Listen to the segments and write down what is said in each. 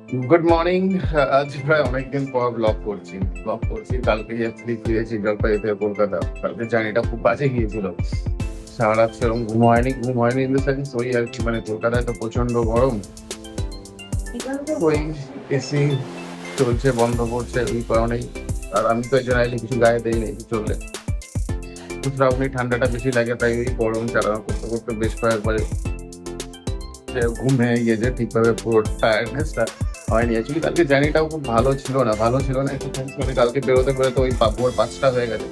Good morning. আজ প্রায় অনেকদিন পর ব্লগ করছি কালকে অ্যাকচুয়ালি ফিরেছি জলপাইগুড়ি থেকে কলকাতা। কালকে জার্নিটা খুব বাজে গিয়েছিল, সারা রাত সেরকম ঘুম হয়নি ইন দ্য সেন্স ওই আর কি, মানে কলকাতায় তো প্রচন্ড গরম, ওই এসি চলছে বন্ধ করছে ওই কারণেই। আর আমি তো জেনারেলি কিছু গায়ে দেই নেই চললে, তো শ্রাবণী ঠান্ডাটা বেশি লাগে, তাই ওই গরম চালানো করতে করতে বেশ কয়েকবারে ঘুম ভেঙে গিয়েছে, ঠিকভাবে পুরো টায়ার্ডনেসটা হয়নি। অ্যাকচুয়ালি কালকে জার্নিটাও খুব ভালো ছিল না একটু thanks, মানে কালকে বেরোতে বেরোতে ওই ভোর 5টা হয়ে গেছে।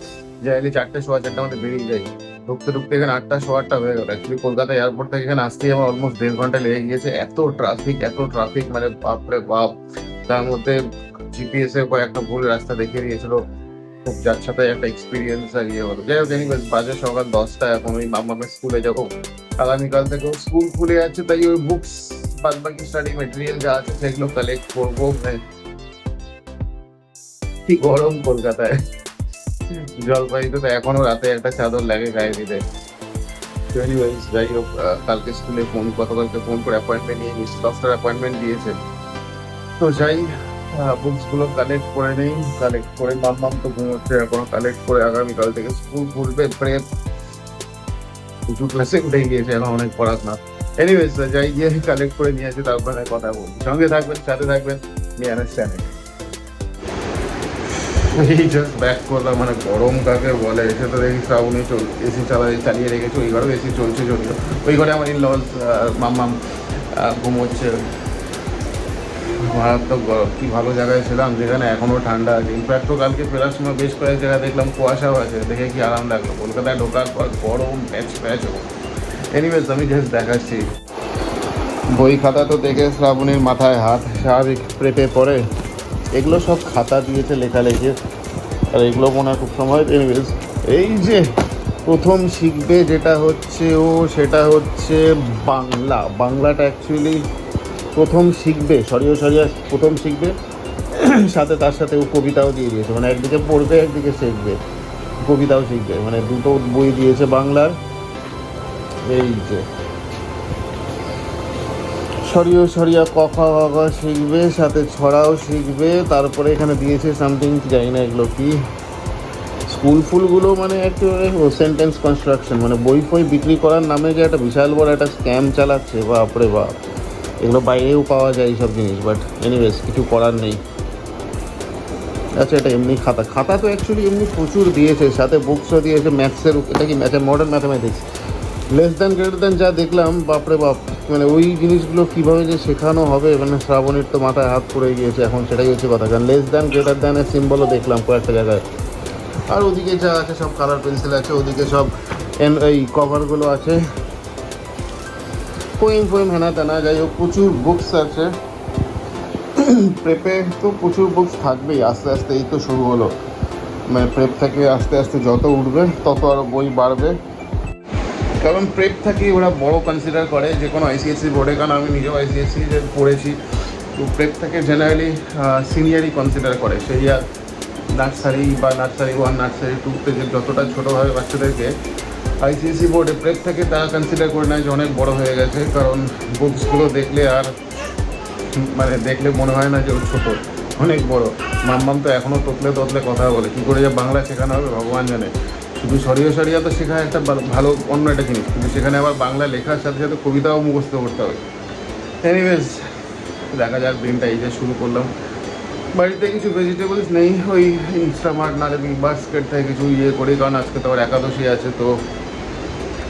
জার্নি 4টে সোয়া 4টার মধ্যে বেরিয়ে যাই, ঢুকতে ঢুকতে এখানে 8টা সোয়া 8টা হয়ে গেল। অ্যাকচুয়ালি কলকাতা এয়ারপোর্ট থেকে এখানে আসতেই আমার অলমোস্ট 1.5 ঘন্টা লেগে গিয়েছে। এত ট্রাফিক মানে বাপরে বাপ। তার মধ্যে জিপিএস এর কয়েকটা ভুল রাস্তা দেখিয়ে দিয়েছিল, খুব যার সাথে একটা এক্সপিরিয়েন্স আর ইয়ে হলো। যাই হোক এনিওয়েজ, বাজে সকাল 10টা, এখন ওই মামামের স্কুলে যাবো। আগামীকাল থেকে স্কুল খুলে যাচ্ছে, তাই ওই বুকস বাদ বাকি স্টাডি মেটেরিয়াল যা আছে সেগুলো কালেক্ট করবো। কি গরম কলকাতায়, জলপাইগুড়িতে তো এখনো রাতে একটা চাদর লাগে গায়ে দিতে। এনিওয়েজ যাই হোক, কালকে স্কুলে গতকালকে ফোন করে অ্যাপয়েন্টমেন্ট নিয়ে মিস 10টার অ্যাপয়েন্টমেন্ট দিয়েছে। তো যাই, বুকস গুলো কালেক্ট করে নেই, কালেক্ট করে মাম্মাম তো ঘুমোচ্ছে এখনো, কালেক্ট করে আগামীকাল থেকে স্কুল খুলবে। প্রেপ কিছু ক্লাসে উঠে গিয়েছে, এখন অনেক পড়াশোনা। এনিওয়েজ যাই, গিয়ে কালেক্ট করে নিয়ে আসি, তারপরে কথা বলবো। সঙ্গে থাকবেন, সাথে থাকবেন, মিয়ানের চ্যানেল। এই জাস্ট ব্যাক করলাম, মানে গরম কাকে বলে। এসে তো দেখি শ্রাবণী এসি চালিয়ে রেখেছে, ওই ঘরেও এসি চলছে যদিও। ওই ঘরে আমার ইনলস মাম্মাম ঘুমোচ্ছে। মারাত্মক গরম, কি ভালো জায়গায় ছিলাম যেখানে এখনো ঠান্ডা আছে। ইনফ্যাক্ট তো কালকে ফেরার সময় বেশ কয়েক জায়গায় দেখলাম কুয়াশাও আছে, দেখে কি আরাম লাগলো। কলকাতায় ঢোকার পর গরম প্যাচ প্যাচ। এনিওয়েজ আমি জাস্ট দেখাচ্ছি। বই খাতা তো দেখে শ্রাবণীর মাথায় হাত, স্বাভাবিক প্রেপে পড়ে। এগুলো সব খাতা দিয়েছে লেখালেখি, আর এগুলো মনে হয় খুব সময়। এনিওয়েজ এই যে প্রথম শিখবে যেটা হচ্ছে সেটা হচ্ছে বাংলাটা অ্যাকচুয়ালি প্রথম শিখবে, সরিয়া প্রথম শিখবে। সাথে তার সাথে ও কবিতাও দিয়ে দিয়েছে, মানে একদিকে পড়বে একদিকে শিখবে, কবিতাও শিখবে, মানে দুটো বই দিয়েছে বাংলার। এই যে সরিয়া ক খ গ ঘ শিখবে, সাথে ছড়াও শিখবে। তারপরে এখানে দিয়েছে সামথিং, জানি না এগুলো কি। স্কুল ফুলগুলো মানে একেবারে সেন্টেন্স কনস্ট্রাকশন, মানে বই ফই বিক্রি করার নামে যে একটা বিশাল বড় একটা স্ক্যাম চালাচ্ছে, বাপরে বাপ। এগুলো বাইরেও পাওয়া যায় এইসব জিনিস, বাট এনিওয়েজ কিছু করার নেই। আচ্ছা, এটা এমনি খাতা তো অ্যাকচুয়ালি এমনি প্রচুর দিয়েছে, সাথে বুকসও দিয়েছে ম্যাথসের। এটা কি ম্যাথে modern mathematics, less than greater than যা দেখলাম, বাপরে বাপ। মানে ওই জিনিসগুলো কীভাবে যে শেখানো হবে, মানে শ্রাবণীর তো মাথায় হাত পড়ে গিয়েছে এখন, সেটাই হচ্ছে কথা। কারণ লেস দ্যান গ্রেটার দ্যানের সিম্বলও দেখলাম কয়েকটা জায়গায়। আর ওদিকে যা আছে সব কালার পেন্সিল আছে, ওদিকে সব এই কভারগুলো আছে, পোয়েম হেনা তেনা। যাই হোক, প্রচুর বুকস আছে। প্রেপে তো প্রচুর বুকস থাকবেই, আস্তে আস্তে এই তো শুরু হলো। মানে প্রেপ থেকে আস্তে আস্তে যত উঠবে তত আরও বই বাড়বে। কারণ প্রেপ থেকে ওরা বড় কনসিডার করে যে কোনো আইসিএসসি বোর্ডে, কারণ আমি নিজেও আইসিএসসি যে পড়েছি। তো প্রেপ থেকে জেনারেলি সিনিয়রই কনসিডার করে। সেই আর নার্সারি বা নার্সারি 1 নার্সারি 2তে যে যতটা ছোটোভাবে বাচ্চাদেরকে, আইসিএসসি বোর্ডে প্রেপ থেকে তারা কনসিডার করে নেয় যে অনেক বড় হয়ে গেছে। কারণ বুকসগুলো দেখলে আর মানে দেখলে মনে হয় না যে ও ছোটো, অনেক বড়। মাম্মাম তো এখনও তোতলে কথা বলে, কী করে যে বাংলা শেখানো হবে ভগবান জানে। শুধু সরিয়া তো শেখা একটা ভালো অন্য একটা জিনিস, কিন্তু সেখানে আবার বাংলা লেখার সাথে সাথে কবিতাও মুখস্থ করতে হবে। এনিওয়েজ দেখা যাক, দিনটা এই যে শুরু করলাম। বাড়িতে কিছু ভেজিটেবলস নেই, ওই ইনস্টামার্ট নাহলে বিগ বাস্কেট থেকে কিছু ইয়ে করি, কারণ আজকে তো আবার একাদশী আছে। তো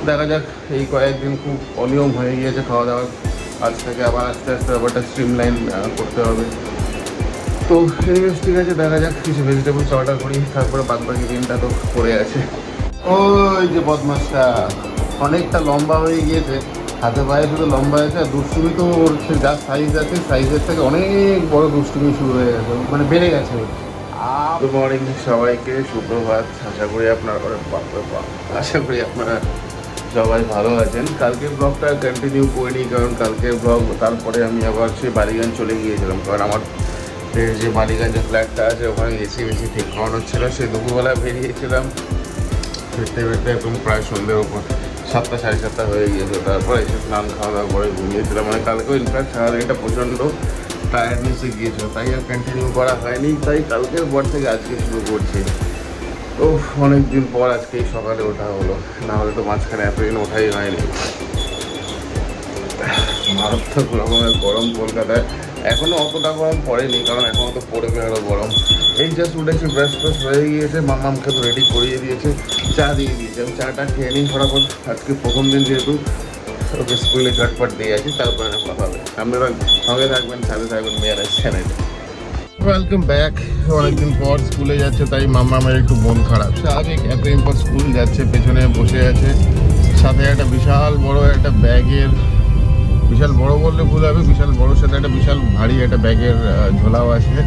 দেখা যাক, এই কয়েকদিন খুব অনিয়ম হয়ে গিয়েছে খাওয়া দাওয়ার। আজ থেকে আবার আস্তে আস্তে ব্যাপারটা স্ট্রিমলাইন করতে হবে। তো এনিওয়েজ ঠিক আছে, দেখা যাক কিছু ভেজিটেবলস অর্ডার করি, তারপরে বাদবাকি দিনটা তো পড়ে আছে। ওই যে বদমাসটা অনেকটা লম্বা হয়ে গিয়েছে, হাতে পায়ে শুধু লম্বা হয়েছে। আর দুষ্টুমি তো ওর যা সাইজ আছে, সাইজের থেকে অনেক বড় দুষ্টুমি শুরু হয়ে গেছে, মানে বেড়ে গেছে। গুড মর্নিং সবাইকে, সুপ্রভাত। আশা করি আপনারা সবাই ভালো আছেন। কালকের ব্লগটা কন্টিনিউ করিনি, কারণ কালকের ব্লগ তারপরে আমি আবার সেই বালিগঞ্জ চলে গিয়েছিলাম। কারণ আমার যে বালিগঞ্জের ফ্ল্যাটটা আছে ওখানে এসি ঠিক করানো ছিল। সেই দুপুরবেলা বেরিয়েছিলাম, ফিরতে এখন প্রায় সন্ধ্যের উপর 7টা 7:30 হয়ে গিয়েছে। তারপর এসে স্নান খাওয়া দাওয়া করে ঘুমিয়েছিলাম। মানে কালকেও ইনফ্যাক্ট সারাদিনটা প্রচণ্ড টায়ার্ডনেসে গিয়েছিল, তাই আর কন্টিনিউ করা হয়নি। তাই কালকের পর থেকে আজকে শুরু করছি। তো অনেকদিন পর আজকে এই সকালে ওঠা হলো, না হলে তো মাঝখানে এতদিন ওঠাই হয়নি। মারাত্মক রকমের গরম কলকাতায়। এখনও অতটা গরম পড়েনি, কারণ এখনও তো পড়বে আরও গরম। এই জাস্ট উঠেছি, ব্রাশ ট্রাশ হয়ে গিয়েছে, মামামকে তো রেডি করিয়ে দিয়েছে, চা দিয়ে দিয়েছে। আমি চাটা খেয়ে নিই ফটাফট, আজকে প্রথম দিন যেহেতু ওকে স্কুলে ঝটপট দিয়ে আছি, তারপরে কথা হবে। আপনারা সঙ্গে থাকবেন, সাথে থাকবেন মেয়েরা চ্যানেলে। Welcome back. অনেকদিন পর স্কুলে যাচ্ছে, তাই মামামের একটু মন খারাপ। স্বাভাবিক, এতদিন পর স্কুল যাচ্ছে, পেছনে বসে আছে, সাথে একটা বিশাল বড় একটা ব্যাগের, বিশাল বড় বললে ভুল হবে, বিশাল বড়োর সাথে একটা বিশাল ভারী একটা ব্যাগের ঝোলাও আছে,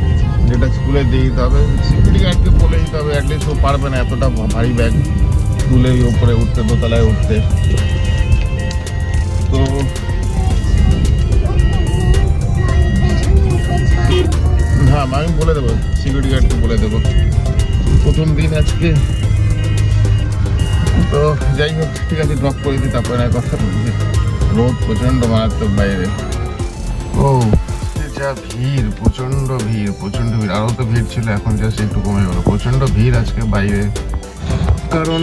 যেটা স্কুলে দিয়ে দিতে হবে। সিকিউরিটি গার্ডকে বলে দিতে হবে, অ্যাটলিস্ট ও পারবে না এতটা ভারী ব্যাগ স্কুলের উপরে উঠতে, দোতলায় উঠতে। তো হ্যাঁ, আমি বলে দেবো, সিকিউরিটি গার্ডকে বলে দেবো। প্রথম দিন আজকে তো যাই হোক, ঠিক আছে, ড্রপ করে দিই, তারপরে না কথা বলছি। রোদ প্রচণ্ড মারাত্মক বাইরে। ও যা ভিড়, প্রচণ্ড ভিড়, প্রচণ্ড ভিড়। আরও তো ভিড় ছিল, এখন জাস্ট একটু কমে গেলো। প্রচণ্ড ভিড় আজকে বাইরে, কারণ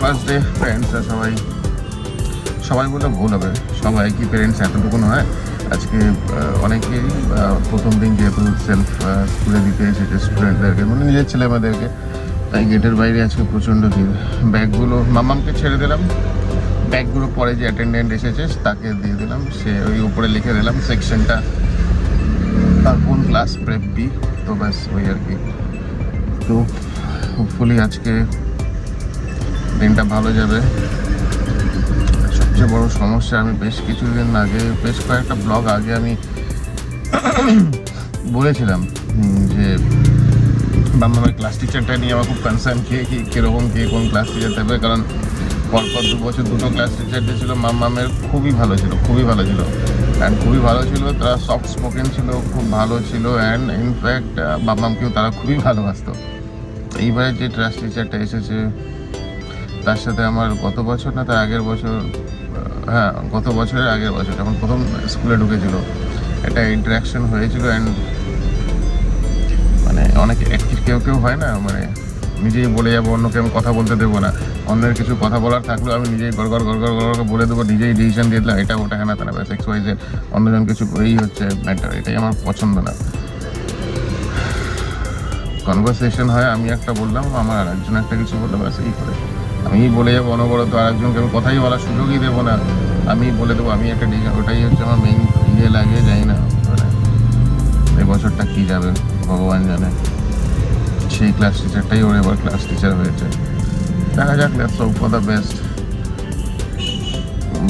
ফার্স্ট ডে প্যারেন্টসরা সবাই বলে ভুল হবে, সবাই কি প্যারেন্টস এতটুকু নয়। আজকে অনেকেই প্রথম দিন যেহেতু সেলফ স্কুলে দিতে এসেছে স্টুডেন্টদেরকে, মানে নিজের ছেলেমেয়েদেরকে, তাই গেটের বাইরে আজকে প্রচণ্ড ভিড়। ব্যাগগুলো মামামকে ছেড়ে দিলাম, ব্যাগগুলো পরে যে অ্যাটেন্ডেন্ট এসেছে তাকে দিয়ে দিলাম, সে ওই উপরে লিখে দিলাম সেকশনটা, তার কোন ক্লাস, প্রেপ বি। তো ব্যাস ওই আর কি। তো হোপফুলি আজকে দিনটা ভালো যাবে। সবচেয়ে বড় সমস্যা, আমি বেশ কিছুদিন আগে, বেশ কয়েকটা ব্লগ আগে আমি বলেছিলাম যে মামামের ক্লাস টিচারটা নিয়ে আমার খুব কনসার্ন, কীরকম কে কোন ক্লাস টিচার দেবে। কারণ পরপর 2 বছর দুটো ক্লাস টিচার যে ছিল, মামামের খুবই ভালো ছিল, খুবই ভালো ছিল, অ্যান্ড খুবই ভালো ছিল। তারা সফট স্পোকেন ছিল, খুব ভালো ছিল, অ্যান্ড ইনফ্যাক্ট মামামকেও তারা খুবই ভালোবাসত। এইবারে যে ক্লাস টিচারটা এসেছে, তার সাথে আমার গত বছর না তার আগের বছর, হ্যাঁ গত বছরের আগের বছর যখন প্রথম স্কুলে ঢুকেছিল, একটা ইন্টারাকশন হয়েছিল। অ্যান্ড মানে অনেক কেউ হয় না, মানে নিজেই বলে যাবো, অন্যকে আমি কথা বলতে দেবো না, অন্যের কিছু কথা বলার থাকলেও আমি নিজেই গড় বলে দেবো, নিজেই ডিসিশন দিয়ে দিলাম, এটা ওটা না তা না, এক্স ওয়াই জেড, অন্যজন কিছু এই হচ্ছে ম্যাটার। এটাই আমার পছন্দ না। কনভারসেশন হয়, আমি একটা বললাম, আমার আরেকজন একটা কিছু বললো, ব্যাস এই করে আমি বলে যাবো অনবরত, আরেকজনকে আমি কথাই বলার সুযোগই দেবো না, আমি বলে দেবো আমি একটা ডিসিশন। ওটাই হচ্ছে আমার মেইন লাগে, যাই না মানে এই বছরটা কী যাবে ভগবান জানে। সেই ক্লাস টিচারটাই ওর এবার ক্লাস টিচার হয়েছে। দেখা যাক, let's hope for the best.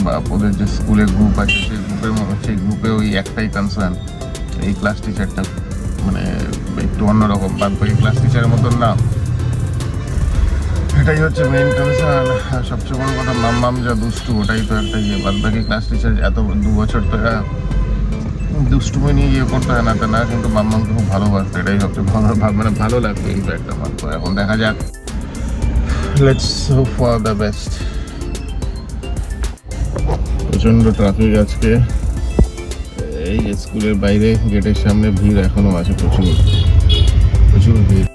বা ওদের যে স্কুলের গ্রুপ আছে, সেই গ্রুপে ওই একটাই কনসার্ন, এই ক্লাস টিচারটা মানে একটু অন্যরকম, বাদ বাকি ক্লাস টিচারের মতন না, এটাই হচ্ছে মেইন কনসার্ন। আর সবচেয়ে বড় কথা, মাম যা দুষ্টু, ওটাই তো একটা ইয়ে। বাদ বাকি ক্লাস টিচার এত 2 বছর তো দুষ্টুমি নিয়ে ইয়ে করতে হয় না তা না, কিন্তু মাম্মামকে খুব ভালোবাসতো, এটাই সবচেয়ে মানে ভালো লাগবে ইনফ্যাক্ট আমার। তো এখন দেখা যাক, let's hope for the best. প্রচণ্ড ট্রাফিক আজকে, এই স্কুলের বাইরে গেটের সামনে ভিড় এখনও আছে, প্রচুর ভিড়।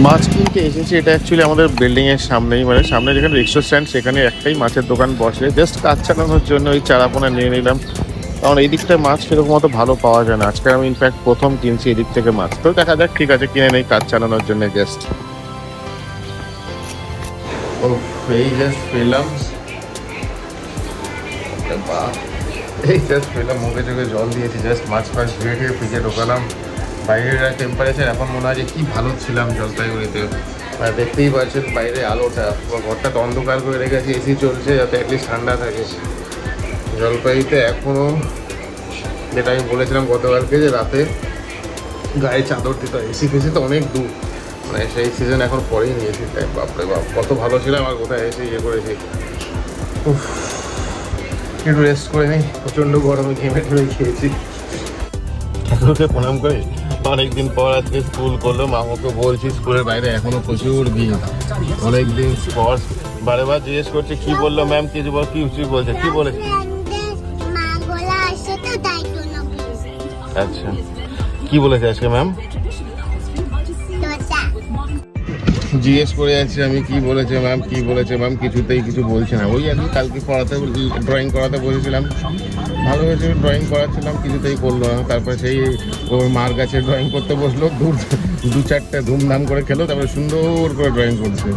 মাছ কিনতে এসেছি, এটা অ্যাকচুয়ালি আমাদের বিল্ডিংয়ের সামনেই, মানে সামনে যেখানে রিক্সা স্ট্যান্ড, সেখানে একটাই মাছের দোকান বসে। জাস্ট কাজ চালানোর জন্য ওই চারাপোনা নিয়ে নিলাম, কারণ এই দিকটায় মাছ সেরকম অত ভালো পাওয়া যায় না। আজকে আমি ইনফ্যাক্ট প্রথম কিনছি এদিক থেকে মাছ। তো দেখা যাক, ঠিক আছে, কিনে নেই কাজ চালানোর জন্য জাস্ট। ও এই জাস্ট পেলাম, মুখে চোখে জল দিয়েছি, জাস্ট মাছ ধুয়ে ফ্রিজে ঢোকালাম। বাইরের টেম্পারেচার এখন মনে হয় যে কী ভালো ছিলাম জলপাইগুড়িতে। আর দেখতেই পাচ্ছেন বাইরে আলোটা, ঘরটা তো অন্ধকার করে রেখেছি, এসি চলছে যাতে অ্যাটলিস্ট ঠান্ডা থাকে। জলপাইগুড়িতে এখনও, যেটা আমি বলেছিলাম গতকালকে, যে রাতে গায়ে চাদর দিতে হয়, এসি ফেসি তো অনেক দূর, মানে সেই সিজন এখন পরেই নিয়েছি। তাই বাপরে বাপ কত ভালো ছিলাম, আর কোথায় এসে ইয়ে করেছি। একটু রেস্ট করে নিই, প্রচণ্ড গরমে ঘেমে ঠেমে খেয়েছি। ঠাকুরকে প্রণাম করে অনেকদিন পর আজকে স্কুল করলো। মামাকে বলছি স্কুলের বাইরে এখনো প্রচুর ভিড়, অনেকদিন পর। বারে বার জিজ্ঞেস করছে কি বললো ম্যাম, কিছু বলছে, কি বলেছে, কি বলেছে? আচ্ছা, কি বলেছে আজকে ম্যাম? জিজ্ঞেস করে যাচ্ছি আমি কি বলেছে ম্যাম, কিছুতেই কিছু বলছে না। ওই আমি কালকে ড্রয়িং করাতে বলেছিলাম, ভালো হয়েছে, ড্রয়িং করাচ্ছিলাম, কিছুতেই করলো না। তারপরে সেই ওর মার কাছে ড্রয়িং করতে বসলো, দু চারটে ধুমধাম করে খেলো, তারপরে সুন্দর করে ড্রয়িং করছে।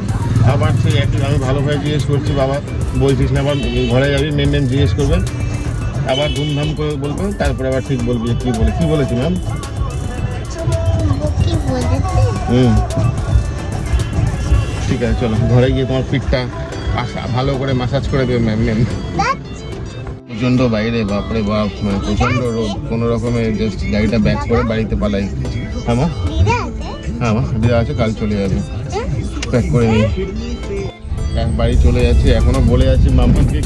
আবার সেই একই আমি ভালোভাবে জিজ্ঞেস করছি, বাবা বলছিস না, আবার ঘরে যাবি মেন জিজ্ঞেস করবে, আবার ধুমধাম করে বলবে, তারপরে আবার ঠিক বলবি কি বলেছি ম্যাম? ঠিক আছে, চলো ঘরে গিয়ে তোমার পিঠটা ভালো করে মাসাজ করে দেবে ম্যাম। প্রচণ্ড বাইরে, বাপরে বাপ, মানে প্রচণ্ড রোদ, কোনো রকমে জাস্ট গাড়িটা ব্যাক করে বাড়িতে পালাই। হ্যাঁ মা, দিদা আছে, কাল চলে যাবে, প্যাক করে নিই। বাড়ি চলে যাচ্ছে, এখনো বলে যাচ্ছি মাম্মাকে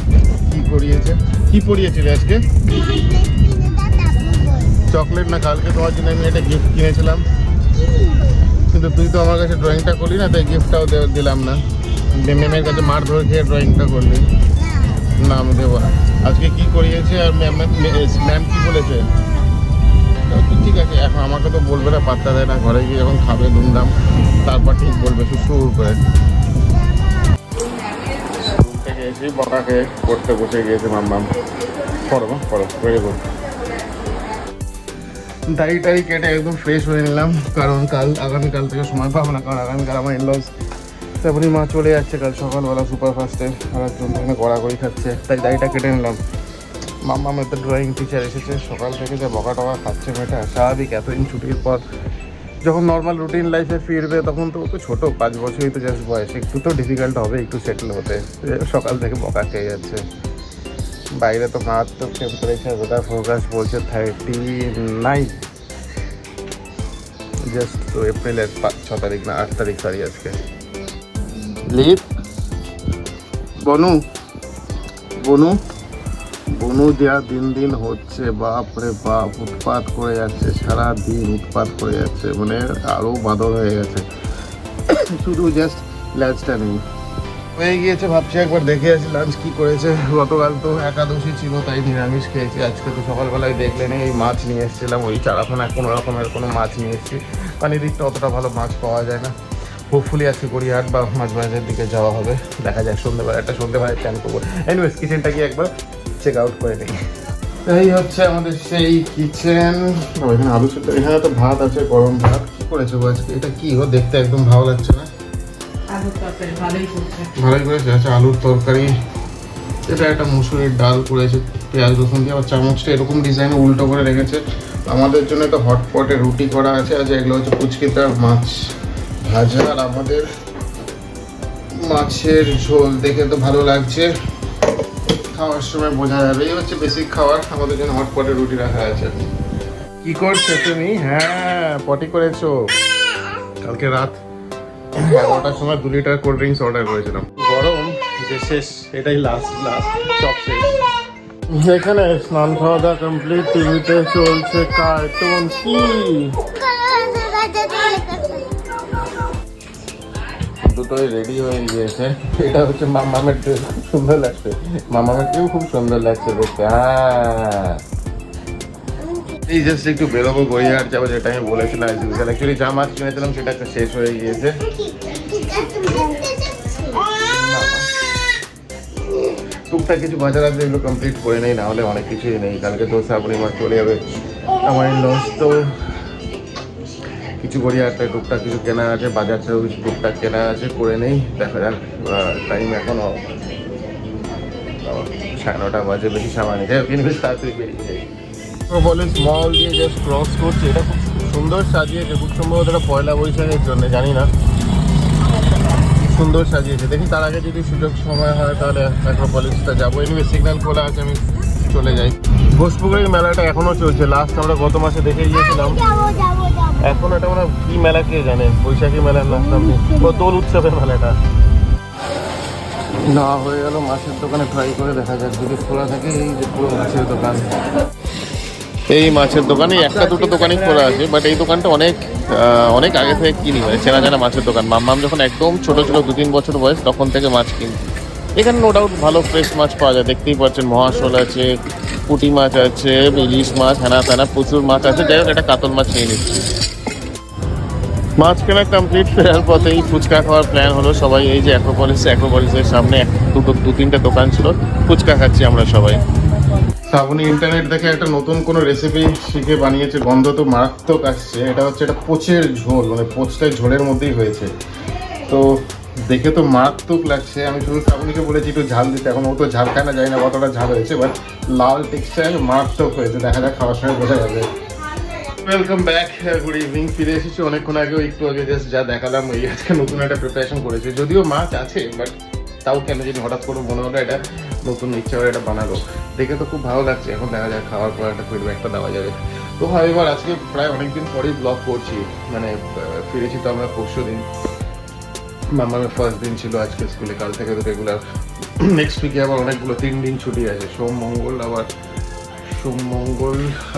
কি পরিয়েছিলে আজকে? চকলেট না, কালকে তোমার জন্য আমি একটা গিফট কিনেছিলাম, কিন্তু তুই তো আমার কাছে ড্রয়িংটা করলি না, তাই গিফটটাও দিলাম না। ম্যামের কাছে মার ধরে খেয়ে ড্রয়িংটা করলি না, আমি দেবো না। আজকে কি করিয়েছে আর ম্যাম কি বলেছে? ঠিক আছে, এখন আমাকে তো বলবে না, পাত্তা দেয় না। ঘরে গিয়ে যখন খাবে ধুমধাম, তারপর ঠিক বলবে সুর করে। এসে বকা খেয়ে পড়তে বসে গিয়েছে মাম্মাম। পড়ো ভেরি গুড। দাড়ি কেটে একদম ফ্রেশ হয়ে নিলাম, কারণ আগামীকাল থেকে সময় পাবো না, কারণ আগামীকাল আমার ইনলস তারপরে মা চলে যাচ্ছে কাল সকালবেলা সুপারফাস্টে, আর একজন ওখানে গড়াগড়ি খাচ্ছে, তাই দাড়িটা কেটে নিলাম। মাম্মা আমার তো ড্রয়িং টিচার এসেছে, সকাল থেকে যে বকা টকা খাচ্ছে মেয়েটা, স্বাভাবিক এতদিন ছুটির পর যখন নর্মাল রুটিন লাইফে ফিরবে, তখন তো ও তো ছোটো, 5 বছরই তো জাস্ট বয়স, একটু তো ডিফিকাল্ট হবে একটু সেটেল হতে। সকাল থেকে বকা খেয়ে যাচ্ছে। বাইরে তো মারাত্মক টেম্পারেচার, ওয়েদার ফোরকাস্ট বলছে 39, জাস্ট তো এপ্রিলের 6 তারিখ না 8 তারিখ, সরি আজকে। লিপ বনু যা দিন হচ্ছে, বাপরে বাপ, উৎপাত করে যাচ্ছে, সারা দিন উৎপাত করে যাচ্ছে, মানে আরও বাদর হয়ে গেছে, শুধু জাস্ট ল্যাচটা নেই হয়ে গিয়েছে। ভাবছি একবার দেখে আসি লাঞ্চ কি করেছে। গতকাল তো একাদশী ছিল, তাই নিরামিষ খেয়েছি। আজকে তো সকালবেলায় দেখলেন এই মাছ নিয়ে এসেছিলাম, ওই চারাখানা কোনো রকমের কোনো মাছ নিয়ে এসেছি, কারণ এদিকটা অতটা ভালো মাছ পাওয়া যায় না। হোপফুলি আজকে গড়িয়াহাট বা মাছ বাজারের দিকে যাওয়া হবে, দেখা যাক সন্ধ্যেবেলায় প্ল্যান করবো। এনিওয়েজ কিচেনটা কি একবার চেক আউট করে নিই। এই হচ্ছে আমাদের সেই কিচেন। এখানে আলু সেদ্ধ, এখানে তো ভাত আছে, গরম ভাত। কি করেছো আজকে? এটা কি দেখতে একদম ভালো লাগছে না। ভালোই করেছে। আচ্ছা, আলুর তরকারি। এটা একটা মুসুরির ডাল করেছে পেঁয়াজ রসুন দিয়ে, আবার চামচটা এরকম ডিজাইনে উল্টো করে রেখেছে। আমাদের জন্য তো হটপটে রুটি করা আছে। আজ এগুলো হচ্ছে পুচকিটার মাছ ভাজা, আর আমাদের মাছের ঝোল। দেখে তো ভালো লাগছে, খাওয়ার সময় বোঝা যাবে। এই হচ্ছে বেসিক খাবার। আমাদের জন্য হটপটে রুটি রাখা আছে। কি করছো তুমি? হ্যাঁ, পটি করেছো। কালকে রাত 11টার সময় 2 লিটার কোল্ড ড্রিঙ্কস অর্ডার করেছিলাম। গরম যে শেষ, এটাই লাস্ট সব শেষ। এখানে স্নান খাওয়া দাওয়া কমপ্লিট, টিভিতে চলছে কার্টুন। কি দুটোই রেডি হয়ে গিয়েছে। এটা হচ্ছে মামামের ড্রেস, খুব সুন্দর লাগছে। মামামেরকেও খুব সুন্দর লাগছে দেখতে। হ্যাঁ, এই জাস্ট একটু বেরোবো, গড়িয়াহাট যাবো, যেটা আমি বলেছিলাম। অ্যাকচুয়ালি যা মাছ কিনেছিলাম সেটা একটা শেষ হয়ে গিয়েছে। টুকটাক কিছু বাজার আছে, এগুলো কমপ্লিট করে নেই, না হলে অনেক কিছুই নেই। কালকে তো শ্রাবণী মাছ চলে যাবে আমার লস, তো কিছু গড়িয়াহাটে টুকটাক কিছু কেনা আছে, বাজার থেকেও কিছু টুকটাক কেনা আছে, করে নেই। দেখা যাক, টাইম এখনও 9:30 বাজে, বেশি সামান্য যাই, কিন্তু তাড়াতাড়ি বেরিয়ে যাই। বলে স্মল দিয়ে জাস্ট ক্রস করছে। এটা খুব সুন্দর সাজিয়েছে, খুব সম্ভবত এটা পয়লা বৈশাখের জন্য, জানি না, সুন্দর সাজিয়েছে। দেখি তার আগে যদি সুযোগ সময় হয় তাহলে অ্যাক্রোপলিসটা যাবো। এমনি সিগন্যাল খোলা আছে, আমি চলে যাই। ঘোষপুকুরের মেলাটা এখনো চলছে, লাস্ট আমরা গত মাসে দেখে গিয়েছিলাম। এখন এটা মানে কি মেলা কে জানে, বৈশাখী মেলার নাম বা দোল উৎসবের মেলাটা। না হয়ে গেল মাছের দোকানে ট্রাই করে দেখা যাক, যদি খোলা থাকে। এই যে পুরো মাছের দোকান, এই মাছের দোকানে একটা দুটো দোকানই খোলা আছে, বাট এই দোকানটা অনেক আগে থেকে কিনি, মানে চেনা জানা মাছের দোকান। মাম্মাম যখন একদম ছোট ছিল, 2-3 বছর বয়স, তখন থেকে মাছ কিনি। এখানে নো ডাউট ভালো ফ্রেশ মাছ পাওয়া যায়, দেখতেই পাচ্ছেন মহাশোল আছে, পুঁটি মাছ আছে, ইলিশ মাছ, হ্যানা ত্যানা প্রচুর মাছ আছে। যাই হোক একটা কাতল মাছ নিয়ে নিচ্ছি। মাছ কেনা কমপ্লিট, ফেরার পথেই ফুচকা খাওয়ার প্ল্যান হলো সবাই। এই যে অ্যাক্রোপলিসের সামনে দু তিনটে দোকান ছিল, ফুচকা খাচ্ছি আমরা সবাই। শ্রাবণী ইন্টারনেট দেখে একটা নতুন কোনো রেসিপি শিখে বানিয়েছে, গন্ধ তো মারাত্মক আসছে। এটা হচ্ছে একটা পোচের ঝোল, মানে পোচটাই ঝোলের মধ্যেই হয়েছে। তো দেখে তো মারাত্মক লাগছে। আমি শুধু শ্রাবণীকে বলেছি একটু ঝাল দিতে, এখন ও তো ঝাল খায় না, জানি না কতটা ঝাল হয়েছে, বাট লাল টেক্সচার মারাত্মক হয়েছে। দেখা যাক খাওয়ার সময় বোঝা যাবে। Welcome back, good evening. ফিরে এসেছি অনেকক্ষণ আগেও, একটু আগে জাস্ট যা দেখালাম এই আজকে নতুন একটা প্রিপারেশন করেছি। যদিও মাছ আছে বাট তাও কেন যদি হঠাৎ করে মনে হলো এটা নতুন ইচ্ছা করে এটা বানালো, দেখে তো খুব ভালো লাগছে। এখন দেখা যায় খাওয়ার পর একটা ফিডব্যাকটা দেওয়া যাবে। তো হয় এবার আজকে প্রায় অনেকদিন পরেই ব্লগ করছি, মানে ফিরেছি তো আমরা পরশু দিন, মামার ফার্স্ট দিন ছিল আজকে স্কুলে, কাল থেকে তো রেগুলার। নেক্সট উইকে আবার অনেকগুলো 3 দিন ছুটি আছে, সোম মঙ্গল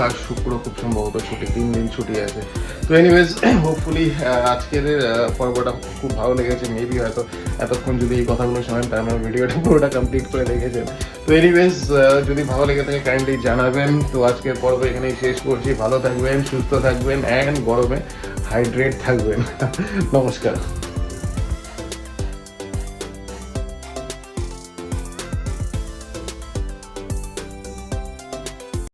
আর শুক্র খুব সম্ভবত ছুটি, 3 দিন ছুটি আছে। তো এনিওয়েজ হোপফুলি আজকের পর্বটা খুব ভালো লেগেছে। মেবি হয়তো এতক্ষণ যদি এই কথাগুলো শোনেন তার মানে ভিডিওটা পুরোটা কমপ্লিট করে রেখেছেন। তো এনিওয়েজ যদি ভালো লেগে থাকে কাইন্ডলি জানাবেন। তো আজকের পর্ব এখানেই শেষ করছি। ভালো থাকবেন, সুস্থ থাকবেন অ্যান্ড গরমে হাইড্রেট থাকবেন। নমস্কার।